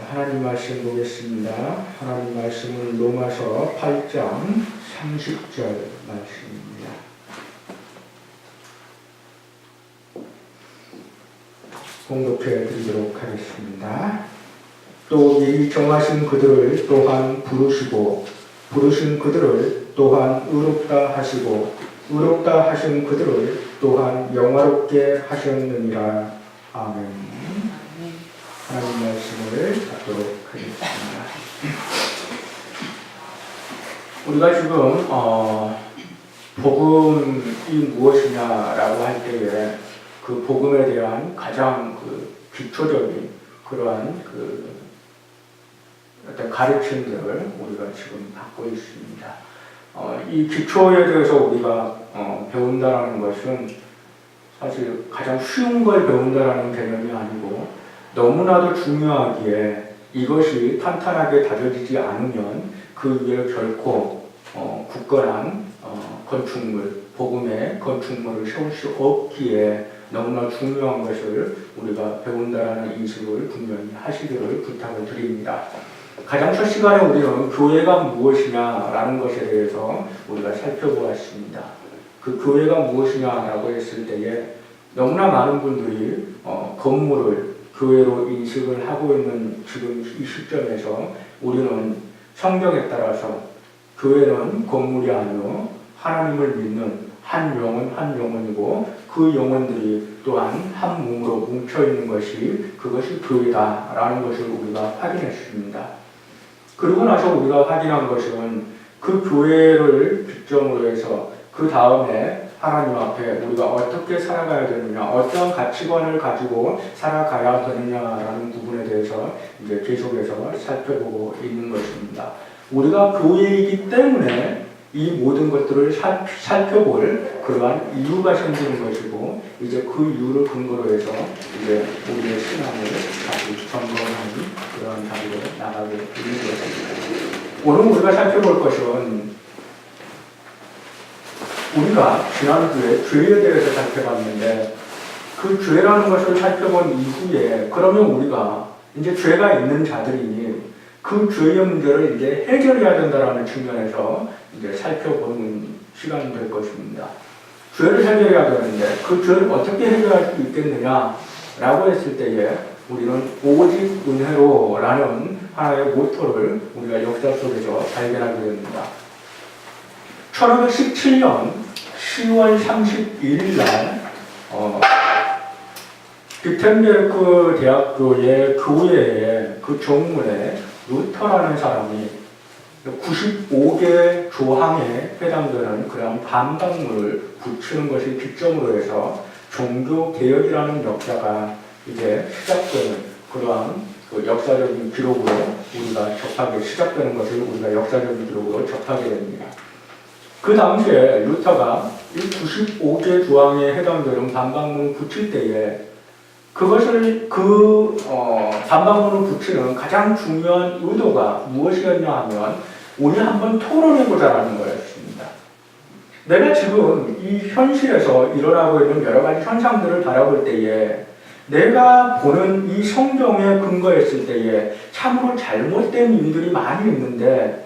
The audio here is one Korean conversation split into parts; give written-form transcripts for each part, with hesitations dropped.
하나님 말씀 보겠습니다. 하나님 말씀은 로마서 8장 30절 말씀입니다. 봉독해 드리도록 하겠습니다. 또 미리 정하신 그들을 또한 부르시고 부르신 그들을 또한 의롭다 하시고 의롭다 하신 그들을 또한 영화롭게 하셨느니라. 아멘. 하나님 말씀을 받도록 하겠습니다. 우리가 지금 복음이 무엇이냐라고 할 때에 그 복음에 대한 가장 기초적인 그러한 어떤 가르침들을 우리가 지금 받고 있습니다. 이 기초에 대해서 우리가 배운다라는 것은 사실 가장 쉬운 걸 배운다라는 개념이 아니고 너무나도 중요하기에 이것이 탄탄하게 다져지지 않으면 그 위에 결코 굳건한 건축물, 복음의 건축물을 세울 수 없기에 너무나 중요한 것을 우리가 배운다라는 인식을 분명히 하시기를 부탁을 드립니다. 가장 첫 시간에 우리는 교회가 무엇이냐라는 것에 대해서 우리가 살펴보았습니다. 그 교회가 무엇이냐라고 했을 때에 너무나 많은 분들이 건물을 교회로 인식을 하고 있는 지금 이 시점에서 우리는 성경에 따라서 교회는 건물이 아니요 하나님을 믿는 한 영혼이고 그 영혼들이 또한 한 몸으로 뭉쳐있는 것이 그것이 교회다라는 것을 우리가 확인했습니다. 그리고 나서 우리가 확인한 것은 그 교회를 기점으로 해서 그 다음에 하나님 앞에 우리가 어떻게 살아가야 되느냐, 어떤 가치관을 가지고 살아가야 되느냐라는 부분에 대해서 이제 계속해서 살펴보고 있는 것입니다. 우리가 교회이기 때문에 이 모든 것들을 살펴볼 그러한 이유가 생기는 것이고, 이제 그 이유를 근거로 해서 이제 우리의 신앙을 다시 점검하는 그러한 자리로 나가게 되는 것입니다. 오늘 우리가 살펴볼 것은 우리가 지난주에 죄에 대해서 살펴봤는데 그 죄라는 것을 살펴본 이후에 그러면 우리가 이제 죄가 있는 자들이니 그 죄의 문제를 이제 해결해야 된다라는 측면에서 이제 살펴보는 시간이 될 것입니다. 죄를 해결해야 되는데 그 죄를 어떻게 해결할 수 있겠느냐라고 했을 때에 우리는 오직 은혜로라는 하나의 모토를 우리가 역사 속에서 발견하게 됩니다. 1517년 10월 31일 날 비텐베르크 대학교의 교회의 그 정문에 루터라는 사람이 95개 조항에 해당되는 그런 반박문을 붙이는 것을 기점으로 해서 종교개혁이라는 역사가 이제 시작되는 그러한 그 역사적인 기록으로 우리가 접하게 시작되는 것을 우리가 역사적인 기록으로 접하게 됩니다. 그 당시에 루터가 이 95개 조항에 해당되는 반박문을 붙일 때에 그것을 반박문을 붙이는 가장 중요한 의도가 무엇이었냐 하면 우리 한번 토론해보자라는 거였습니다. 내가 지금 이 현실에서 일어나고 있는 여러 가지 현상들을 바라볼 때에 내가 보는 이 성경에 근거했을 때에 참으로 잘못된 일들이 많이 있는데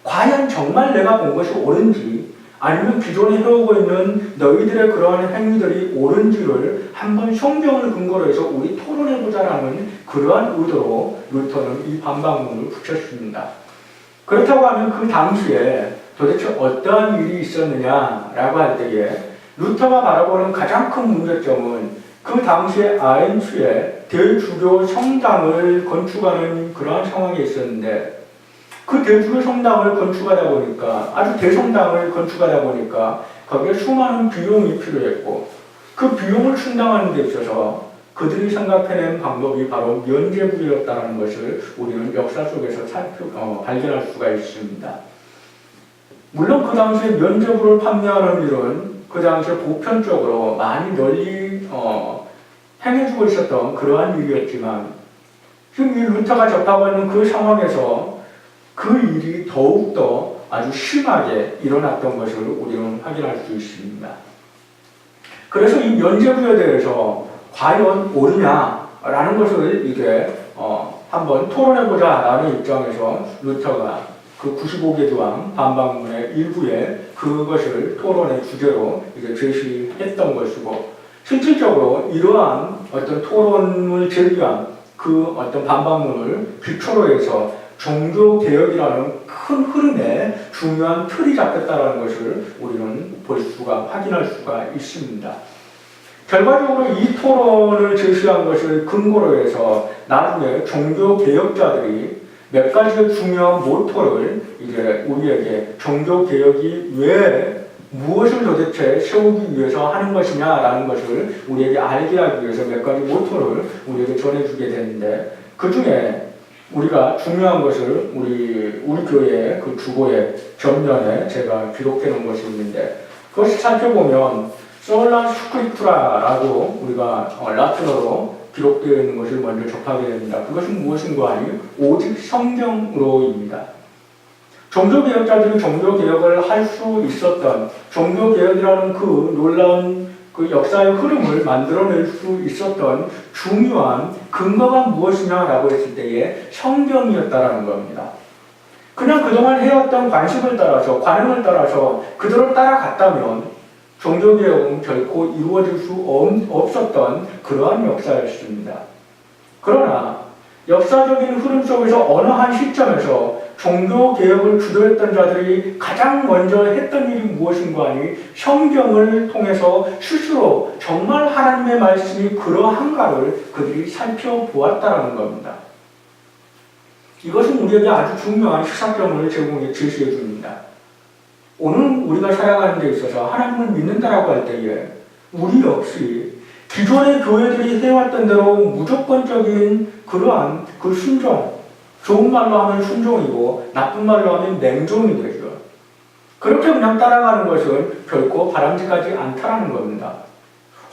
과연 정말 내가 본 것이 옳은지 아니면 기존에 해오고 있는 너희들의 그러한 행위들이 옳은지를 한번 성경을 근거로 해서 우리 토론해보자라는 그러한 의도로 루터는 이 반박문을 붙였습니다. 그렇다고 하면 그 당시에 도대체 어떠한 일이 있었느냐라고 할 때에 루터가 바라보는 가장 큰 문제점은 그 당시에 아인츠의 대주교 성당을 건축하는 그러한 상황이 있었는데 그 대주교 성당을 건축하다 보니까 아주 대성당을 건축하다 보니까 거기에 수많은 비용이 필요했고 그 비용을 충당하는 데 있어서 그들이 생각해낸 방법이 바로 면죄부였다는 것을 우리는 역사 속에서 발견할 수가 있습니다. 물론 그 당시에 면죄부를 판매하는 일은 그 당시에 보편적으로 많이 널리 행해주고 있었던 그러한 일이었지만 지금 이 루터가 접하고 있는 그 상황에서 그 일이 더욱더 아주 심하게 일어났던 것을 우리는 확인할 수 있습니다. 그래서 이 면죄부에 대해서 과연 옳으냐라는 것을 이게 한번 토론해보자 라는 입장에서 루터가 그 95개 조항 반박문의 일부에 그것을 토론의 주제로 이제 제시했던 것이고, 실질적으로 이러한 어떤 토론을 제기한 그 어떤 반박문을 기초로 해서 종교개혁이라는 큰 흐름에 중요한 틀이 잡혔다는 것을 우리는 볼 수가, 확인할 수가 있습니다. 결과적으로 이 토론을 제시한 것을 근거로 해서 나중에 종교개혁자들이 몇 가지의 중요한 모토를 이제 우리에게 종교개혁이 왜 무엇을 도대체 세우기 위해서 하는 것이냐라는 것을 우리에게 알게 하기 위해서 몇 가지 모토를 우리에게 전해주게 되는데, 그 중에 우리가 중요한 것을 우리 교회의 그 주보의 전면에 제가 기록해 놓은 것이 있는데, 그것을 살펴보면 솔라 스크립투라라고 우리가 라틴어로 기록되어 있는 것을 먼저 접하게 됩니다. 그것은 무엇인가 하니 오직 성경으로입니다. 종교개혁자들이 종교개혁을 할 수 있었던, 종교개혁이라는 그 놀라운 그 역사의 흐름을 만들어낼 수 있었던 중요한 근거가 무엇이냐라고 했을 때에 성경이었다라는 겁니다. 그냥 그동안 해왔던 관습을 따라서, 관행을 따라서 그대로 따라갔다면 종교개혁은 결코 이루어질 수 없었던 그러한 역사였습니다. 그러나 역사적인 흐름 속에서 어느 한 시점에서 종교개혁을 주도했던 자들이 가장 먼저 했던 일이 무엇인가 하니 성경을 통해서 스스로 정말 하나님의 말씀이 그러한가를 그들이 살펴보았다는 겁니다. 이것은 우리에게 아주 중요한 시사점을 제시해 줍니다. 오늘 우리가 살아가는 데 있어서 하나님을 믿는다라고 할 때에 우리 역시 기존의 교회들이 해왔던 대로 무조건적인 그러한 그 순종, 좋은 말로 하면 순종이고 나쁜 말로 하면 냉종이 되죠. 그렇게 그냥 따라가는 것은 결코 바람직하지 않다는 겁니다.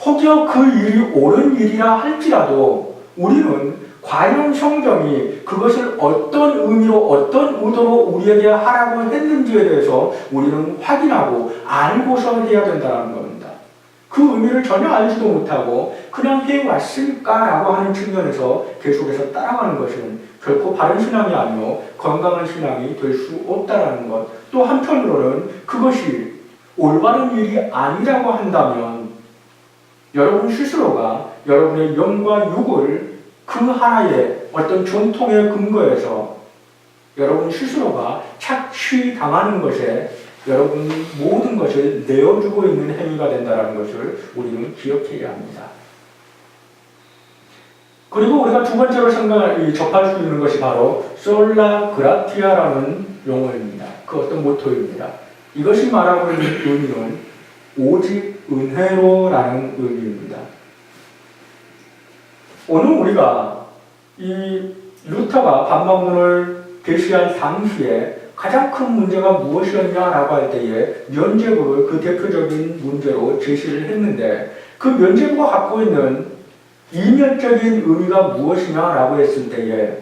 혹여 그 일이 옳은 일이라 할지라도 우리는 과연 성경이 그것을 어떤 의미로 어떤 의도로 우리에게 하라고 했는지에 대해서 우리는 확인하고 알고서 해야 된다는 겁니다. 그 의미를 전혀 알지도 못하고 그냥 해왔을까라고 하는 측면에서 계속해서 따라가는 것은 결코 바른 신앙이 아니요 건강한 신앙이 될 수 없다는 것. 또 한편으로는 그것이 올바른 일이 아니라고 한다면 여러분 스스로가 여러분의 영과 육을 그 하나의 어떤 전통의 근거에서 여러분 스스로가 착취당하는 것에 여러분 모든 것을 내어주고 있는 행위가 된다는 것을 우리는 기억해야 합니다. 그리고 우리가 두 번째로 접할 수 있는 것이 바로 솔라 그라티아라는 용어입니다. 그 어떤 모토입니다. 이것이 말하고 있는 의미는 오직 은혜로라는 의미입니다. 오늘 우리가 이 루터가 반박문을 게시한 당시에 가장 큰 문제가 무엇이었냐라고 할 때에 면죄부를 그 대표적인 문제로 제시를 했는데, 그 면죄부가 갖고 있는 이면적인 의미가 무엇이냐라고 했을 때에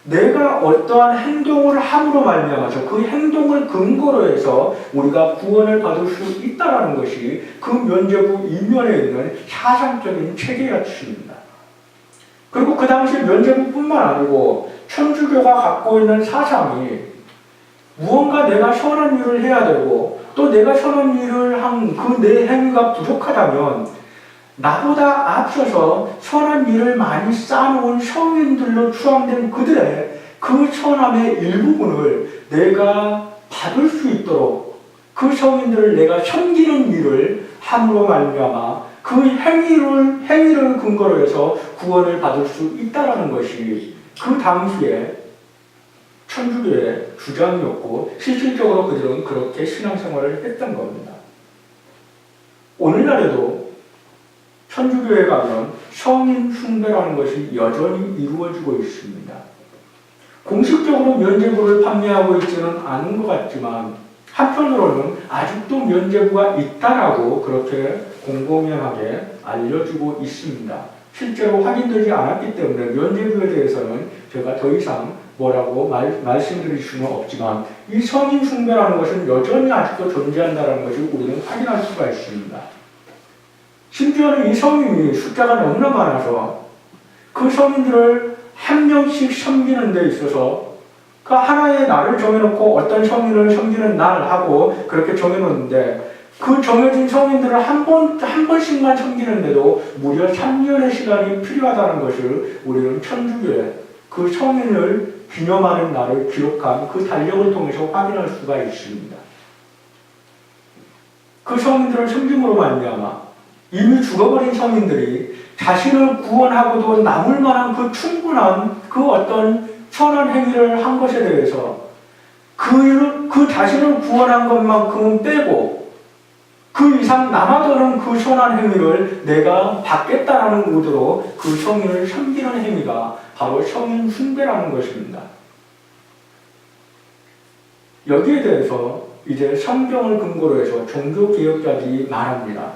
내가 어떠한 행동을 함으로 말미암아서 그 행동을 근거로 해서 우리가 구원을 받을 수 있다는 것이 그 면죄부 이면에 있는 사상적인 체계였습니다. 그리고 그 당시 면죄부뿐만 아니고 천주교가 갖고 있는 사상이 무언가 내가 선한 일을 해야 되고 또 내가 선한 일을 한 그 내 행위가 부족하다면 나보다 앞서서 선한 일을 많이 쌓아놓은 성인들로 추앙된 그들의 그 선함의 일부분을 내가 받을 수 있도록 그 성인들을 내가 섬기는 일을 함으로 말미암아 그 행위를 근거로 해서 구원을 받을 수 있다는 것이 그 당시에 천주교의 주장이었고 실질적으로 그들은 그렇게 신앙생활을 했던 겁니다. 오늘날에도 천주교에 가면 성인 숭배라는 것이 여전히 이루어지고 있습니다. 공식적으로 면죄부를 판매하고 있지는 않은 것 같지만 한편으로는 아직도 면죄부가 있다라고 그렇게 공공연하게 알려주고 있습니다. 실제로 확인되지 않았기 때문에 면죄부에 대해서는 제가 더 이상 뭐라고 말씀드릴 수는 없지만 이 성인 숭배라는 것은 여전히 아직도 존재한다는 것을 우리는 확인할 수가 있습니다. 심지어는 이 성인이 숫자가 너무나 많아서 그 성인들을 한 명씩 섬기는 데 있어서 그 하나의 날을 정해놓고 어떤 성인을 섬기는 날 하고 그렇게 정해놓는데 그 정해진 성인들을 한 번씩만 섬기는데도 무려 3년의 시간이 필요하다는 것을 우리는 천주교에 그 성인을 기념하는 날을 기록한 그 달력을 통해서 확인할 수가 있습니다. 그 성인들을 섬김으로 말미암아 이미 죽어버린 성인들이 자신을 구원하고도 남을 만한 그 충분한 그 어떤 선한 행위를 한 것에 대해서 그 자신을 구원한 것만큼은 빼고 그 이상 남아도는 그 선한 행위를 내가 받겠다라는 의도로 그 성인을 섬기는 행위가 바로 성인 숭배라는 것입니다. 여기에 대해서 이제 성경을 근거로 해서 종교개혁자들이 말합니다.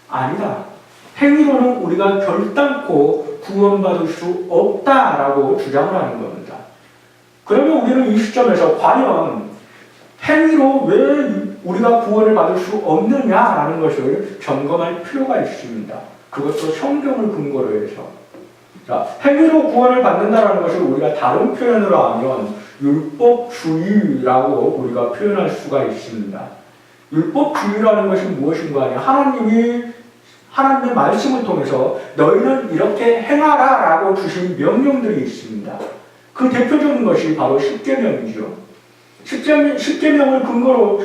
아니다. 행위로는 우리가 결단코 구원받을 수 없다라고 주장을 하는 겁니다. 그러면 우리는 이 시점에서 과연 행위로 왜 우리가 구원을 받을 수 없느냐라는 것을 점검할 필요가 있습니다. 그것도 성경을 근거로 해서. 자, 행위로 구원을 받는다라는 것을 우리가 다른 표현으로 하면 율법주의라고 우리가 표현할 수가 있습니다. 율법주의라는 것이 무엇인가 하냐? 하나님의 말씀을 통해서 너희는 이렇게 행하라 라고 주신 명령들이 있습니다. 그 대표적인 것이 바로 십계명이죠. 십계명을 근거로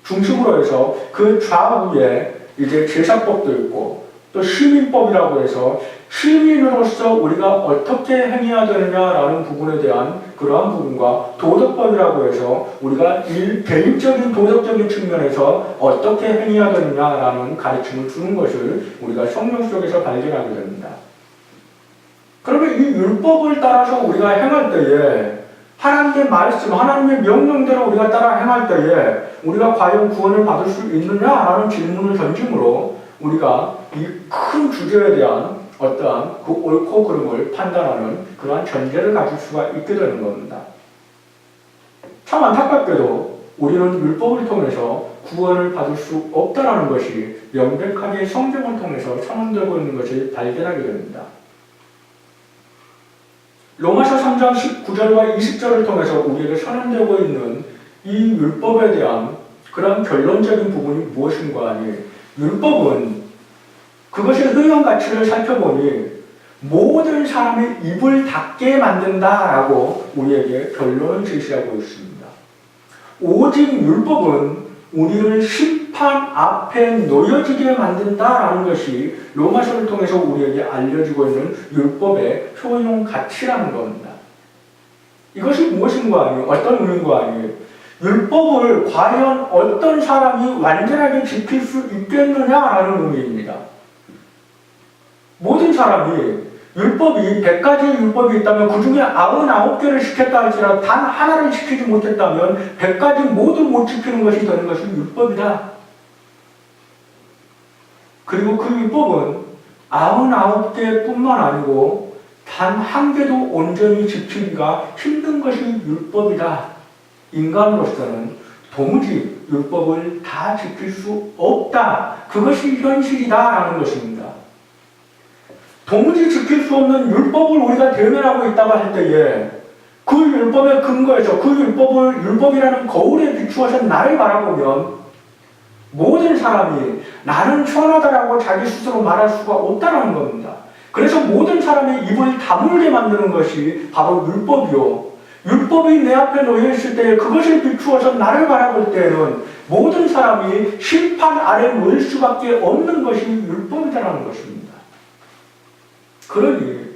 중심으로 해서 그 좌우에 이제 제사법도 있고 또 시민법이라고 해서 시민으로서 우리가 어떻게 행해야 되느냐라는 부분에 대한 그러한 부분과 도덕법이라고 해서 우리가 개인적인 도덕적인 측면에서 어떻게 행해야 되느냐라는 가르침을 주는 것을 우리가 성경 속에서 발견하게 됩니다. 그러면 이 율법을 따라서 우리가 행할 때에 하나님의 말씀, 하나님의 명령대로 우리가 따라 행할 때에 우리가 과연 구원을 받을 수 있느냐라는 질문을 던짐으로 우리가 이 큰 주제에 대한 어떠한 그 옳고 그름을 판단하는 그러한 전제를 가질 수가 있게 되는 겁니다. 참 안타깝게도 우리는 율법을 통해서 구원을 받을 수 없다는 것이 명백하게 성경을 통해서 선언되고 있는 것을 발견하게 됩니다. 로마서 3장 19절과 20절을 통해서 우리에게 선언되고 있는 이 율법에 대한 그런 결론적인 부분이 무엇인가 하니 율법은 그것의 의원 가치를 살펴보니 모든 사람의 입을 닫게 만든다라고 우리에게 결론을 제시하고 있습니다. 오직 율법은 우리를 심판 앞에 놓여지게 만든다라는 것이 로마서를 통해서 우리에게 알려지고 있는 율법의 효용 가치라는 겁니다. 이것이 무엇인가 하니 어떤 의미인가 하니 율법을 과연 어떤 사람이 완전하게 지킬 수 있겠느냐라는 의미입니다. 모든 사람이 율법이 100가지 율법이 있다면 그 중에 99개를 지켰다 할지라도 단 하나를 지키지 못했다면 100가지 모두 못 지키는 것이 되는 것이 율법이다. 그리고 그 율법은 99개뿐만 아니고 단 한 개도 온전히 지키기가 힘든 것이 율법이다. 인간으로서는 도무지 율법을 다 지킬 수 없다. 그것이 현실이다라는 것입니다. 도무지 지킬 수 없는 율법을 우리가 대면하고 있다고 할 때에 그 율법의 근거에서 그 율법이라는 거울에 비추어서 나를 바라보면 모든 사람이 나는 선하다라고 자기 스스로 말할 수가 없다는 겁니다. 그래서 모든 사람의 입을 다물게 만드는 것이 바로 율법이요. 율법이 내 앞에 놓여있을 때 그것을 비추어서 나를 바라볼 때에는 모든 사람이 심판 아래 놓일 수밖에 없는 것이 율법이라는 것입니다. 그러니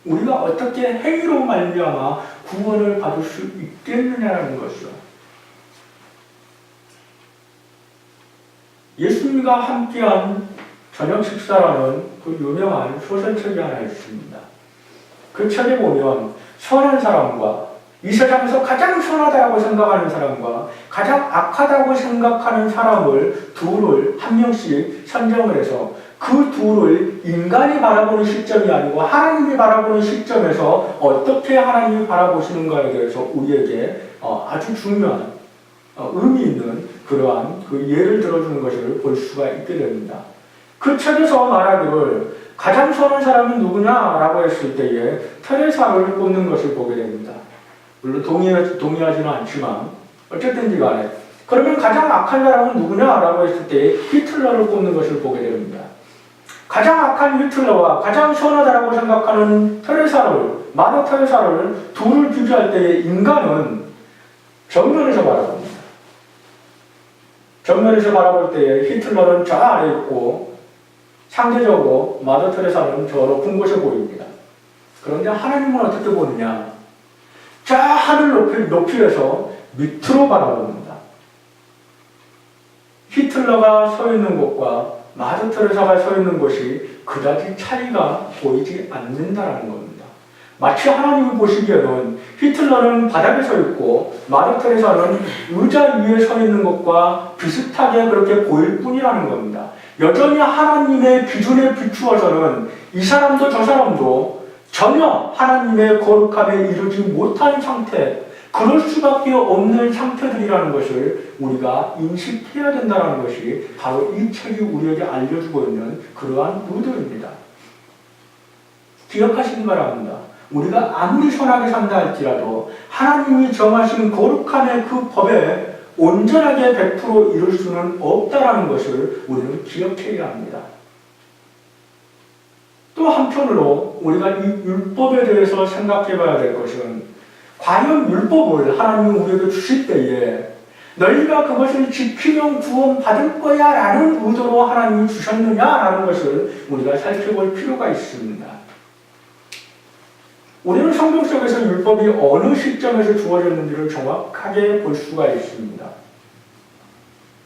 우리가 어떻게 행위로 말미암아 구원을 받을 수 있겠느냐는 것이요. 예수님과 함께한 저녁 식사라는 그 유명한 소설책이 하나 있습니다. 그 책에 보면 선한 사람과 이 세상에서 가장 선하다고 생각하는 사람과 가장 악하다고 생각하는 사람을 둘을 한 명씩 선정을 해서 그 둘을 인간이 바라보는 시점이 아니고 하나님이 바라보는 시점에서 어떻게 하나님이 바라보시는가에 대해서 우리에게 아주 중요한 의미 있는 그러한 그 예를 들어주는 것을 볼 수가 있게 됩니다. 그 책에서 말하기를 가장 선한 사람은 누구냐라고 했을 때에 테레사를 꼽는 것을 보게 됩니다. 물론 동의하지는 않지만 어쨌든지 간에 그러면 가장 악한 사람은 누구냐라고 했을 때 히틀러를 꼽는 것을 보게 됩니다. 가장 악한 히틀러와 가장 선하다라고 생각하는 마더 테레사를 둘을 비교할 때에 인간은 정면에서 바라봅니다. 정면에서 바라볼 때에 히틀러는 저 아래 있고 상대적으로 마더 테레사는 저 높은 곳에 보입니다. 그런데 하나님은 어떻게 보느냐? 저 하늘 높이에서 밑으로 바라봅니다. 히틀러가 서 있는 곳과 마더 테레사가 서 있는 곳이 그다지 차이가 보이지 않는다는 겁니다. 마치 하나님이 보시기에는 히틀러는 바닥에 서 있고 마더 테레사는 의자 위에 서 있는 것과 비슷하게 그렇게 보일 뿐이라는 겁니다. 여전히 하나님의 기준에 비추어서는 이 사람도 저 사람도 전혀 하나님의 거룩함에 이르지 못한 상태, 그럴 수밖에 없는 상태들이라는 것을 우리가 인식해야 된다는 것이 바로 이 책이 우리에게 알려주고 있는 그러한 의도입니다. 기억하시기 바랍니다. 우리가 아무리 선하게 산다 할지라도 하나님이 정하신 거룩함의 그 법에 온전하게 100% 이룰 수는 없다는 것을 우리는 기억해야 합니다. 또 한편으로 우리가 이 율법에 대해서 생각해 봐야 될 것은 과연 율법을 하나님이 우리에게 주실 때에 너희가 그것을 지키면 구원받을 거야 라는 의도로 하나님이 주셨느냐라는 것을 우리가 살펴볼 필요가 있습니다. 우리는 성경 속에서 율법이 어느 시점에서 주어졌는지를 정확하게 볼 수가 있습니다.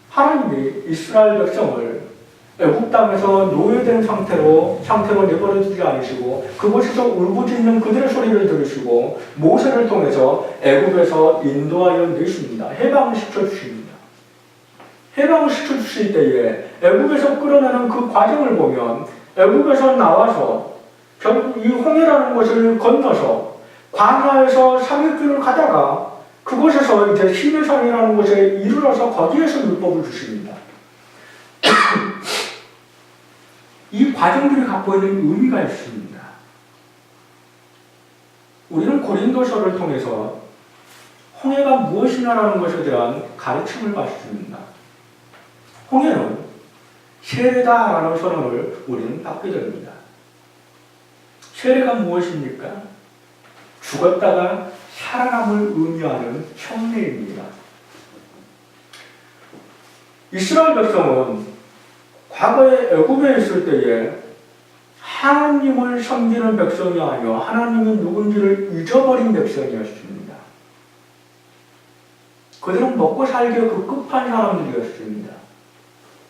하나님이 이스라엘 백성을 애굽 땅에서 노예된 상태로 내버려두지 않으시고 그곳에서 울부짖는 그들의 소리를 들으시고 모세를 통해서 애굽에서 인도하여 내십니다. 해방을 시켜주십니다. 해방을 시켜주실 때에 애굽에서 끌어내는 그 과정을 보면 애굽에서 나와서 결국 이 홍해라는 곳을 건너서 광야에서 3일길을 가다가 그곳에서 이제 시내산이라는 곳에 이르러서 거기에서 율법을 주십니다. 이 과정들이 갖고 있는 의미가 있습니다. 우리는 고린도서를 통해서 홍해가 무엇이냐라는 것에 대한 가르침을 받습니다. 홍해는 세례다라는 선언을 우리는 받게 됩니다. 세례가 무엇입니까? 죽었다가 살아남을 의미하는 흉내입니다. 이스라엘 백성은 과거에 애굽에 있을 때에 하나님을 섬기는 백성이 아니라 하나님이 누군지를 잊어버린 백성이었습니다. 그들은 먹고 살기에 급급한 사람들이었습니다.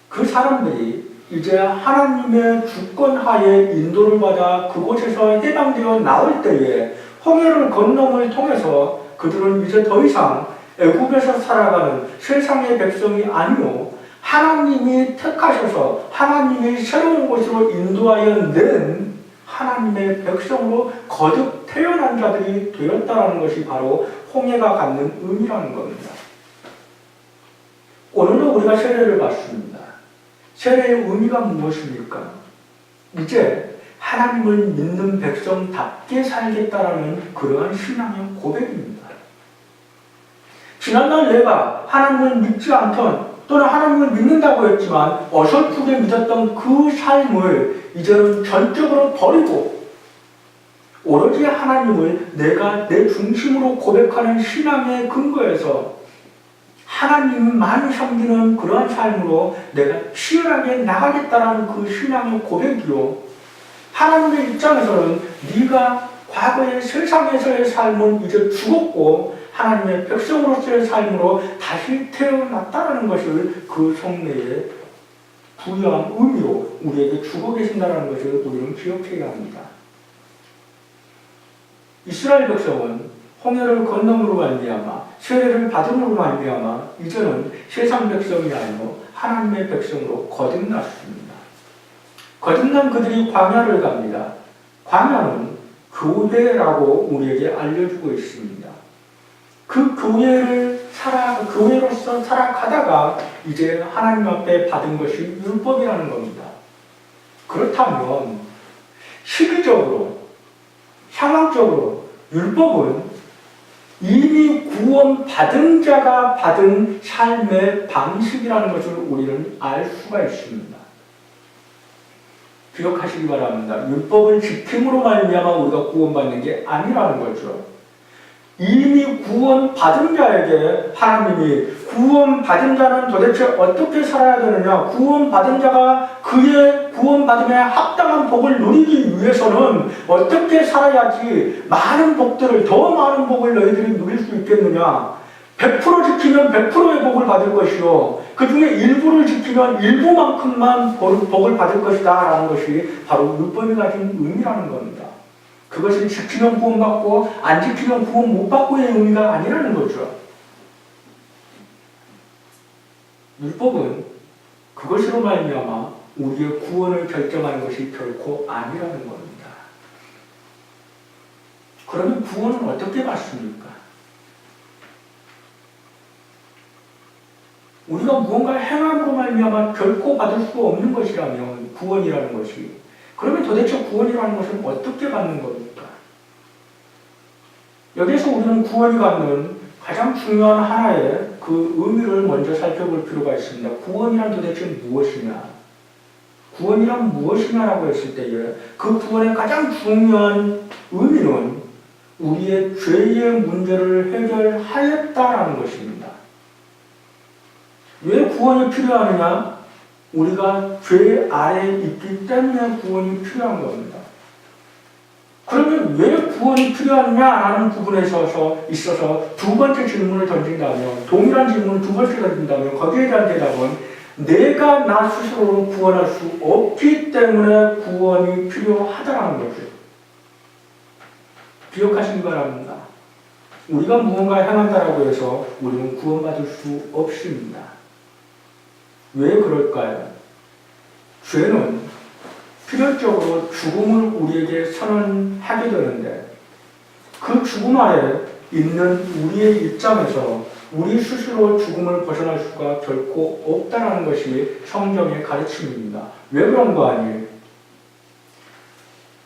그 사람들이 이제 하나님의 주권하에 인도를 받아 그곳에서 해방되어 나올 때에 홍해를 건너을 통해서 그들은 이제 더 이상 애굽에서 살아가는 세상의 백성이 아니요 하나님이 택하셔서 하나님이 새로운 곳으로 인도하여 낸 하나님의 백성으로 거듭 태어난 자들이 되었다는 것이 바로 홍해가 갖는 의미라는 겁니다. 오늘도 우리가 세례를 받습니다. 세례의 의미가 무엇입니까? 이제 하나님을 믿는 백성답게 살겠다라는 그러한 신앙의 고백입니다. 지난날 내가 하나님을 믿지 않던 또는 하나님을 믿는다고 했지만 어설프게 믿었던 그 삶을 이제는 전적으로 버리고 오로지 하나님을 내가 내 중심으로 고백하는 신앙의 근거에서 하나님만 섬기는 그러한 삶으로 내가 치열하게 나가겠다라는 그 신앙의 고백이요. 하나님의 입장에서는 네가 과거의 세상에서의 삶은 이제 죽었고 하나님의 백성으로서의 삶으로 다시 태어났다는 것을 그 성례에 부여한 의미로 우리에게 주고 계신다는 것을 우리는 기억해야 합니다. 이스라엘 백성은 홍해를 건너므로 말미암아 세례를 받음으로 말미암아 이제는 세상 백성이 아니고 하나님의 백성으로 거듭났습니다. 거듭난 그들이 광야를 갑니다. 광야는 교회라고 우리에게 알려주고 있습니다. 그 교회로서 살아가다가 이제 하나님 앞에 받은 것이 율법이라는 겁니다. 그렇다면 시기적으로, 상황적으로 율법은 이미 구원받은 자가 받은 삶의 방식이라는 것을 우리는 알 수가 있습니다. 기억하시기 바랍니다. 율법을 지킴으로 말미암아 우리가 구원받는 게 아니라는 거죠. 이미 구원받은 자에게 하나님이 구원받은 자는 도대체 어떻게 살아야 되느냐, 구원받은 자가 그의 구원받음에 합당한 복을 누리기 위해서는 어떻게 살아야지 많은 복들을, 더 많은 복을 너희들이 누릴 수 있겠느냐, 100% 지키면 100%의 복을 받을 것이요, 그 중에 일부를 지키면 일부만큼만 복을 받을 것이다 라는 것이 바로 율법이 가진 의미라는 겁니다. 그것을 지키면 구원받고 안 지키면 구원 못 받고의 의미가 아니라는 거죠. 율법은 그것으로 말미암아 우리의 구원을 결정하는 것이 결코 아니라는 겁니다. 그러면 구원은 어떻게 받습니까? 우리가 무언가 행함으로 말미암아 결코 받을 수 없는 것이라면 구원이라는 것이, 그러면 도대체 구원이라는 것은 어떻게 받는 겁니까? 여기서 우리는 구원이 갖는 가장 중요한 하나의 그 의미를 먼저 살펴볼 필요가 있습니다. 구원이란 도대체 무엇이냐? 구원이란 무엇이냐라고 했을 때에 그 구원의 가장 중요한 의미는 우리의 죄의 문제를 해결하였다라는 것입니다. 왜 구원이 필요하느냐? 우리가 죄 아래에 있기 때문에 구원이 필요한 겁니다. 그러면 왜 구원이 필요하냐라는 부분에 있어서 두 번째 질문을 던진다면, 동일한 질문을 두 번째 던진다면 거기에 대한 대답은 내가 나 스스로는 구원할 수 없기 때문에 구원이 필요하다라는 거죠. 기억하시기 바랍니다. 우리가 무언가 행한다라고 해서 우리는 구원받을 수 없습니다. 왜 그럴까요? 죄는 필연적으로 죽음을 우리에게 선언하게 되는데, 그 죽음 아래 있는 우리의 입장에서 우리 스스로 죽음을 벗어날 수가 결코 없다는 것이 성경의 가르침입니다. 왜 그런 거 아니에요?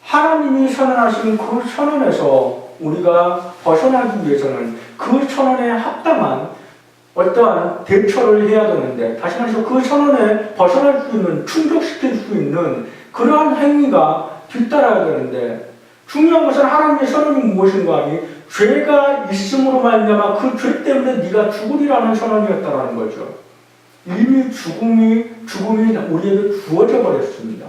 하나님이 선언하신 그 선언에서 우리가 벗어나기 위해서는 그 선언에 합당한 어떠한 대처를 해야 되는데, 다시 말해서 그 선언에 벗어날 수 있는, 충족시킬 수 있는 그러한 행위가 뒤따라야 되는데, 중요한 것은 하나님의 선언이 무엇인가 하니 죄가 있음으로 말미암아 그 죄 때문에 네가 죽으리라는 선언이었다라는 거죠. 이미 죽음이 우리에게 주어져 버렸습니다.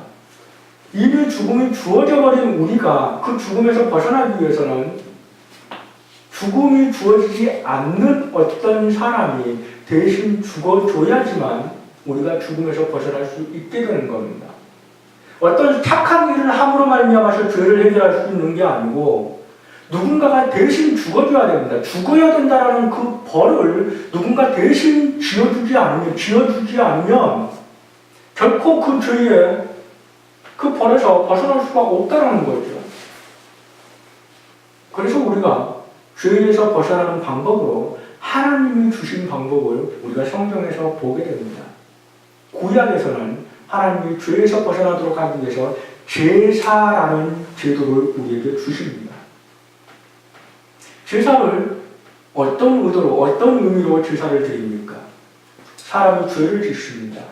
이미 죽음이 주어져 버린 우리가 그 죽음에서 벗어나기 위해서는 죽음이 주어지지 않는 어떤 사람이 대신 죽어줘야지만 우리가 죽음에서 벗어날 수 있게 되는 겁니다. 어떤 착한 일을 함으로 말미암아서 죄를 해결할 수 있는 게 아니고, 누군가가 대신 죽어줘야 됩니다. 죽어야 된다라는 그 벌을 누군가 대신 지어주지 않으면 결코 그 죄에, 그 벌에서 벗어날 수가 없다라는 거죠. 그래서 우리가 죄에서 벗어나는 방법으로 하나님이 주신 방법을 우리가 성경에서 보게 됩니다. 구약에서는 하나님이 죄에서 벗어나도록 하기 위해서 제사라는 제도를 우리에게 주십니다. 제사를 어떤 의도로, 어떤 의미로 제사를 드립니까? 사람이 죄를 짓습니다.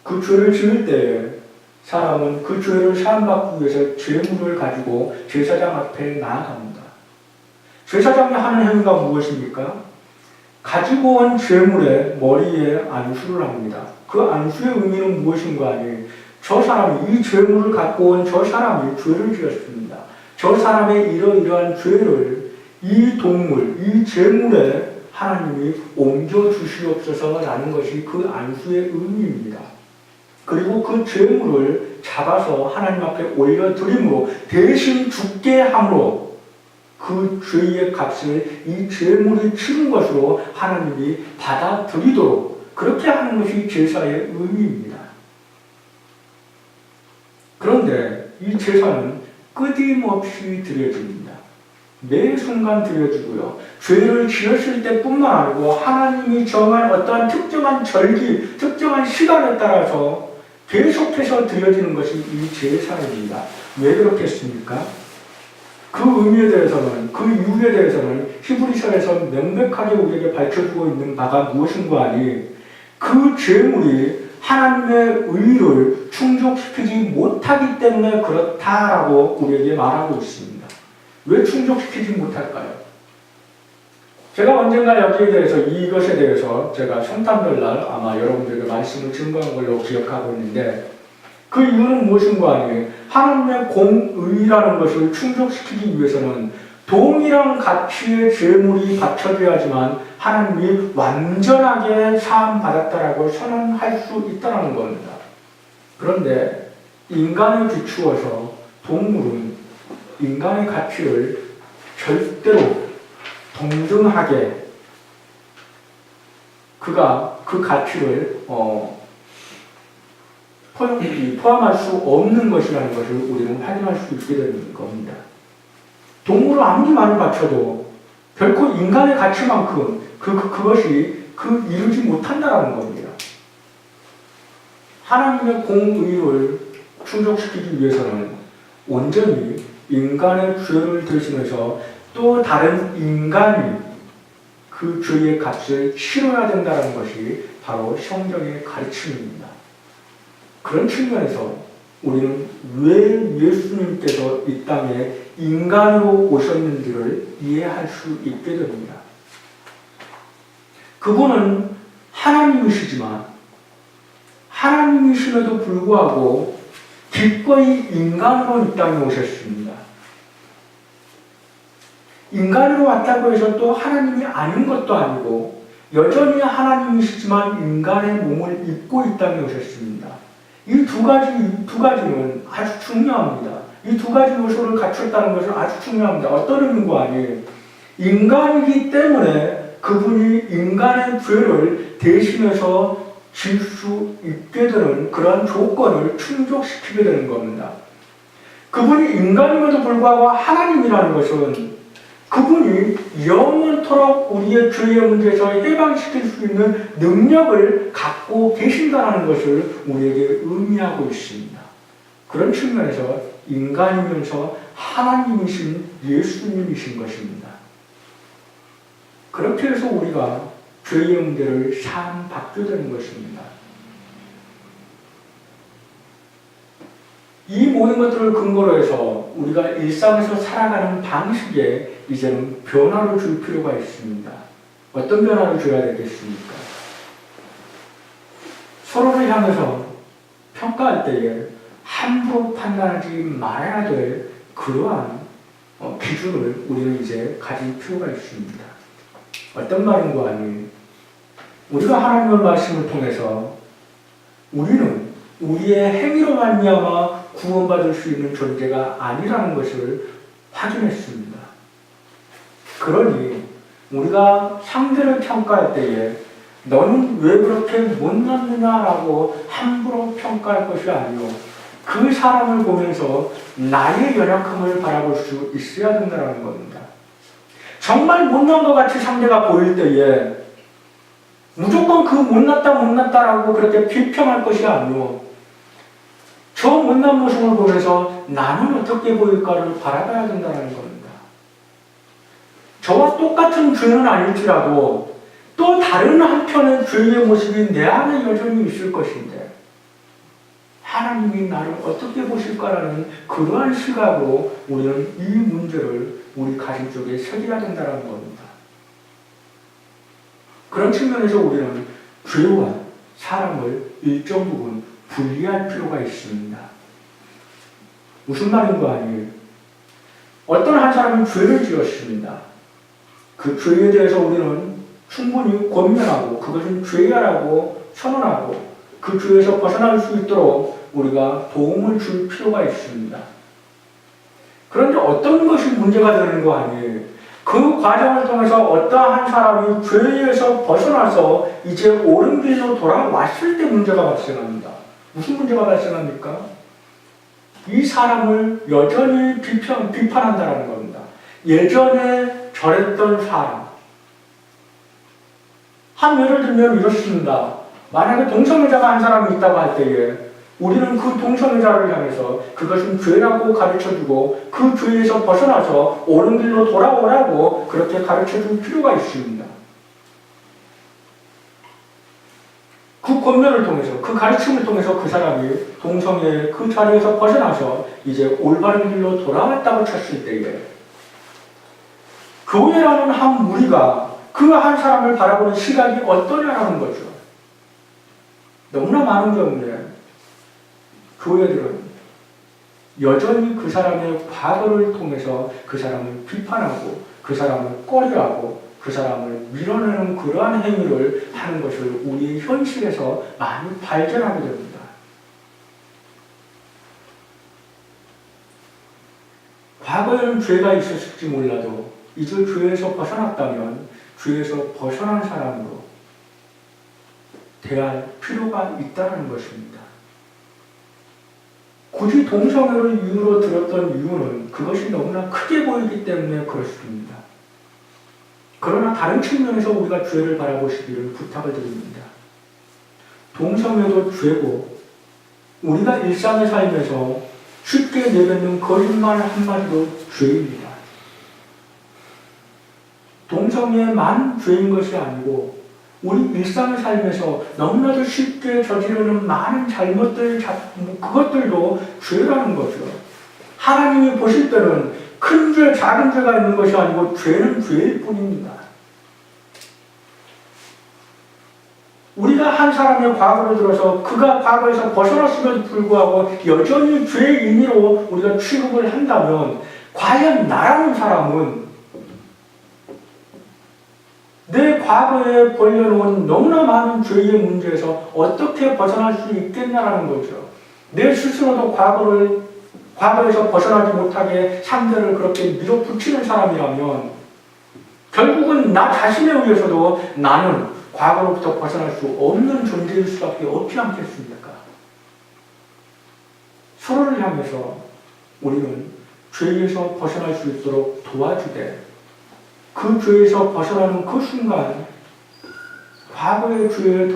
그 죄를 지을 때에 사람은 그 죄를 사함받기 위해서 제물을 가지고 제사장 앞에 나아갑니다. 제사장이 하는 행위가 무엇입니까? 가지고 온 제물의 머리에 안수를 합니다. 그 안수의 의미는 무엇인가 하니, 저 사람이, 이 제물을 갖고 온 저 사람이 죄를 지었습니다. 저 사람의 이러이러한 죄를 이 동물, 이 제물에 하나님이 옮겨주시옵소서라는 것이 그 안수의 의미입니다. 그리고 그 제물을 잡아서 하나님 앞에 올려드림으로, 대신 죽게 함으로 그 죄의 값을 이 제물이 치른 것으로 하나님이 받아들이도록 그렇게 하는 것이 제사의 의미입니다. 그런데 이 제사는 끊임없이 드려집니다. 매 순간 드려지고요. 죄를 지었을 때뿐만 아니고 하나님이 정한 어떠한 특정한 절기, 특정한 시간에 따라서 계속해서 드려지는 것이 이 제사입니다. 왜 그렇겠습니까? 그 의미에 대해서는, 그 이유에 대해서는 히브리서에서 명백하게 우리에게 밝혀주고 있는 바가 무엇인가 하니 그 제물이 하나님의 의를 충족시키지 못하기 때문에 그렇다라고 우리에게 말하고 있습니다. 왜 충족시키지 못할까요? 제가 언젠가 여기에 대해서, 이것에 대해서 제가 성탄절날 아마 여러분들에게 말씀을 증거한 걸로 기억하고 있는데, 그 이유는 무엇인가 하니 하나님의 공의라는 것을 충족시키기 위해서는 동일한 가치의 제물이 바쳐져야지만 하나님이 완전하게 사함받았다라고 선언할 수 있다는 겁니다. 그런데 인간에 비추어서 동물은 인간의 가치를 절대로 동등하게 그가 그 가치를 포함할 수 없는 것이라는 것을 우리는 확인할 수 있게 되는 겁니다. 동물을 아무리 많이 바쳐도 결코 인간의 가치만큼 그것이 이루지 못한다는 겁니다. 하나님의 공의를 충족시키기 위해서는 온전히 인간의 죄를 대신해서 또 다른 인간이 그 죄의 값을 치러야 된다는 것이 바로 성경의 가르침입니다. 그런 측면에서 우리는 왜 예수님께서 이 땅에 인간으로 오셨는지를 이해할 수 있게 됩니다. 그분은 하나님이시지만 하나님이심에도 불구하고 기꺼이 인간으로 이 땅에 오셨습니다. 인간으로 왔다고 해서 또 하나님이 아닌 것도 아니고 여전히 하나님이시지만 인간의 몸을 입고 이 땅에 오셨습니다. 이 두 가지는 아주 중요합니다. 이 두 가지 요소를 갖췄다는 것은 아주 중요합니다. 어떤 의미가 아니 인간이기 때문에 그분이 인간의 죄를 대신해서 질 수 있게 되는 그런 조건을 충족시키게 되는 겁니다. 그분이 인간임에도 불구하고 하나님이라는 것은 그분이 영원토록 우리의 죄의 문제에서 해방시킬 수 있는 능력을 갖고 계신다는 것을 우리에게 의미하고 있습니다. 그런 측면에서 인간이면서 하나님이신 예수님이신 것입니다. 그렇게 해서 우리가 죄의 문제를 사함받게 되는 것입니다. 이 모든 것들을 근거로 해서 우리가 일상에서 살아가는 방식에 이제는 변화를 줄 필요가 있습니다. 어떤 변화를 줘야 되겠습니까? 서로를 향해서 평가할 때에 함부로 판단하지 말아야 될 그러한 기준을 우리는 이제 가질 필요가 있습니다. 어떤 말인가 하니 우리가 하나님의 말씀을 통해서 우리는 우리의 행위로 말미암아 구원받을 수 있는 존재가 아니라는 것을 확인했습니다. 그러니 우리가 상대를 평가할 때에 너는 왜 그렇게 못났느냐라고 함부로 평가할 것이 아니오 그 사람을 보면서 나의 연약함을 바라볼 수 있어야 된다는 겁니다. 정말 못난 것 같이 상대가 보일 때에 무조건 그 못났다라고 그렇게 비평할 것이 아니오 저 못난 모습을 보면서 나는 어떻게 보일까를 바라봐야 된다는 겁니다. 저와 똑같은 죄는 아닐지라도 또 다른 한편의 죄의 모습이 내 안에 여전히 있을 것인데 하나님이 나를 어떻게 보실까라는 그러한 시각으로 우리는 이 문제를 우리 가슴 속에 새겨야 된다는 겁니다. 그런 측면에서 우리는 죄와 사람을 일정 부분 분리할 필요가 있습니다. 무슨 말인가 하니 어떤 한 사람은 죄를 지었습니다. 그 죄에 대해서 우리는 충분히 권면하고 그것은 죄야라고 선언하고 그 죄에서 벗어날 수 있도록 우리가 도움을 줄 필요가 있습니다. 그런데 어떤 것이 문제가 되는가 하니 그 과정을 통해서 어떠한 사람이 죄에서 벗어나서 이제 옳은 길로 돌아왔을 때 문제가 발생합니다. 무슨 문제가 발생합니까? 이 사람을 여전히 비판한다는 겁니다. 예전에 저랬던 사람. 한 예를 들면 이렇습니다. 만약에 동성애자가 한 사람이 있다고 할 때에 우리는 그 동성애자를 향해서 그것은 죄라고 가르쳐주고 그 죄에서 벗어나서 옳은 길로 돌아오라고 그렇게 가르쳐줄 필요가 있습니다. 그 권면을 통해서, 그 가르침을 통해서 그 사람이 동성애의 그 자리에서 벗어나서 이제 올바른 길로 돌아왔다고 쳤을 때에 교회라는 한 무리가 그 한 사람을 바라보는 시각이 어떠냐라는 거죠. 너무나 많은 경우에 교회들은 여전히 그 사람의 과거를 통해서 그 사람을 비판하고 그 사람을 꺼려하고 그 사람을 밀어내는 그러한 행위를 하는 것을 우리의 현실에서 많이 발견하게 됩니다. 과거에는 죄가 있었을지 몰라도 이제 죄에서 벗어났다면 죄에서 벗어난 사람으로 대할 필요가 있다는 것입니다. 굳이 동성애를 이유로 들었던 이유는 그것이 너무나 크게 보이기 때문에 그렇습니다. 그러나 다른 측면에서 우리가 죄를 바라보시기를 부탁을 드립니다. 동성애도 죄고 우리가 일상의 삶에서 쉽게 내뱉는 거짓말 한마디도 죄입니다. 동성애만 죄인 것이 아니고 우리 일상의 삶에서 너무나도 쉽게 저지르는 많은 잘못들, 그것들도 죄라는 거죠. 하나님이 보실 때는 큰 죄, 작은 죄가 있는 것이 아니고 죄는 죄일 뿐입니다. 우리가 한 사람의 과거를 들어서 그가 과거에서 벗어났음에도 불구하고 여전히 죄인으로 우리가 취급을 한다면 과연 나라는 사람은 내 과거에 벌려놓은 너무나 많은 죄의 문제에서 어떻게 벗어날 수 있겠냐라는 거죠. 내 스스로도 과거에서 벗어나지 못하게 상대를 그렇게 밀어붙이는 사람이라면 결국은 나 자신에 의해서도 나는 과거로부터 벗어날 수 없는 존재일 수밖에 없지 않겠습니까? 서로를 향해서 우리는 죄에서 벗어날 수 있도록 도와주되 그 죄에서 벗어나는 그 순간 과거의 죄를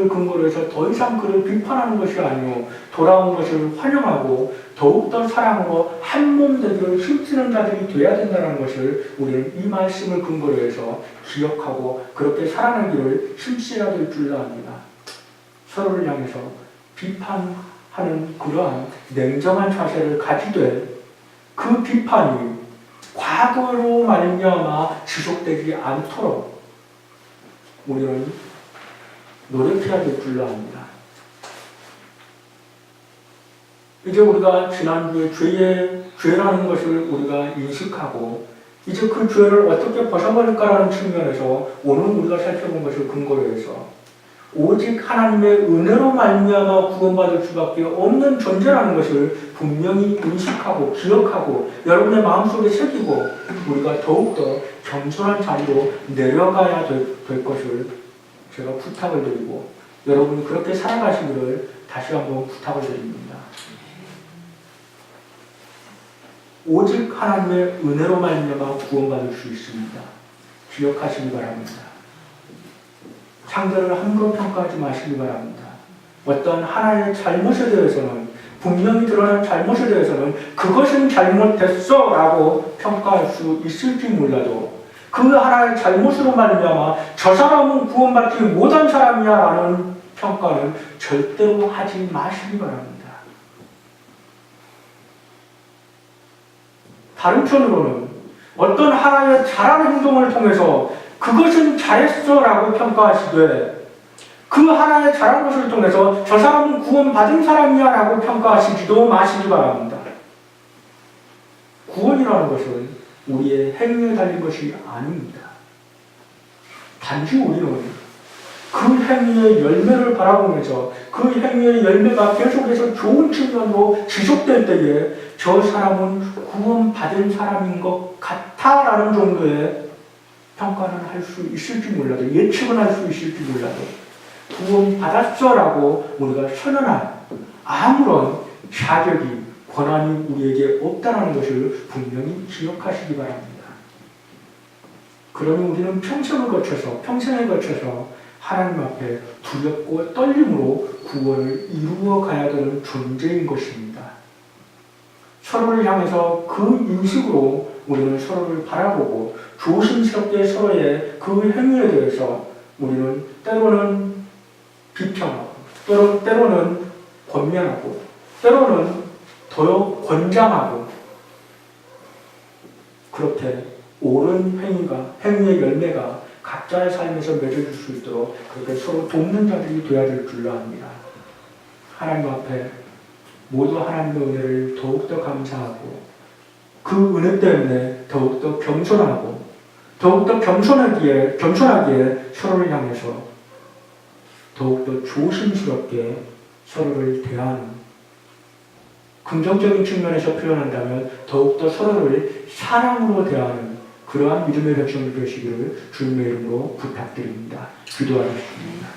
근거로 해서 더 이상 그를 비판하는 것이 아니오 돌아온 것을 환영하고 더욱더 사랑으로 한몸 되기를 힘쓰는 자들이 되어야 된다는 것을 우리는 이 말씀을 근거로 해서 기억하고 그렇게 살아내기를 힘써야 될 줄로 압니다. 서로를 향해서 비판하는 그러한 냉정한 자세를 가지되 그 비판이 과거로 말미암아 지속되지 않도록 우리는 노력해야 될 줄로 압니다. 이제 우리가 지난주에 죄라는 것을 우리가 인식하고 이제 그 죄를 어떻게 벗어버릴까라는 측면에서 오늘 우리가 살펴본 것을 근거로 해서 오직 하나님의 은혜로 말미암아 구원받을 수밖에 없는 존재라는 것을 분명히 인식하고 기억하고 여러분의 마음속에 새기고 우리가 더욱더 겸손한 자리로 내려가야 될 것을 제가 부탁을 드리고 여러분이 그렇게 살아가시기를 다시 한번 부탁을 드립니다. 오직 하나님의 은혜로 말미암아 구원받을 수 있습니다. 기억하시기 바랍니다. 상대를 함부로 평가하지 마시기 바랍니다. 어떤 하나의 잘못에 대해서는 분명히 드러난 잘못에 대해서는 그것은 잘못됐어 라고 평가할 수 있을지 몰라도 그 하나의 잘못으로 말미암아 저 사람은 구원받지 못한 사람이야 라는 평가는 절대로 하지 마시기 바랍니다. 다른 편으로는 어떤 하나의 잘한 행동을 통해서 그것은 잘했어 라고 평가하시되 그 하나의 잘한 것을 통해서 저 사람은 구원받은 사람이야 라고 평가하시지도 마시기 바랍니다. 구원이라는 것은 우리의 행위에 달린 것이 아닙니다. 단지 우리는 그 행위의 열매를 바라보면서 그 행위의 열매가 계속해서 좋은 측면으로 지속될 때에 저 사람은 구원받은 사람인 것 같아 라는 정도의 평가는 할 수 있을지 몰라도 예측은 할 수 있을지 몰라도 구원받았어 라고 우리가 선언한 아무런 자격이 권한이 우리에게 없다는 것을 분명히 기억하시기 바랍니다. 그러면 우리는 평생을 거쳐서 하나님 앞에 두렵고 떨림으로 구원을 이루어 가야 되는 존재인 것입니다. 서로를 향해서 그 인식으로 우리는 서로를 바라보고 조심스럽게 서로의 그 행위에 대해서 우리는 때로는 비평하고 때로는 권면하고 때로는 더 권장하고 그렇게 옳은 행위의 열매가 각자의 삶에서 맺어질 수 있도록 그렇게 서로 돕는 자들이 되어야 될 줄로 압니다. 하나님 앞에 모두 하나님의 은혜를 더욱더 감사하고 그 은혜 때문에 더욱더 겸손하고 더욱더 겸손하기에 서로를 향해서 더욱더 조심스럽게 서로를 대하는 긍정적인 측면에서 표현한다면 더욱더 서로를 사랑으로 대하는 그러한 믿음의 백성들 되시기를 주님의 이름으로 부탁드립니다. 기도하겠습니다.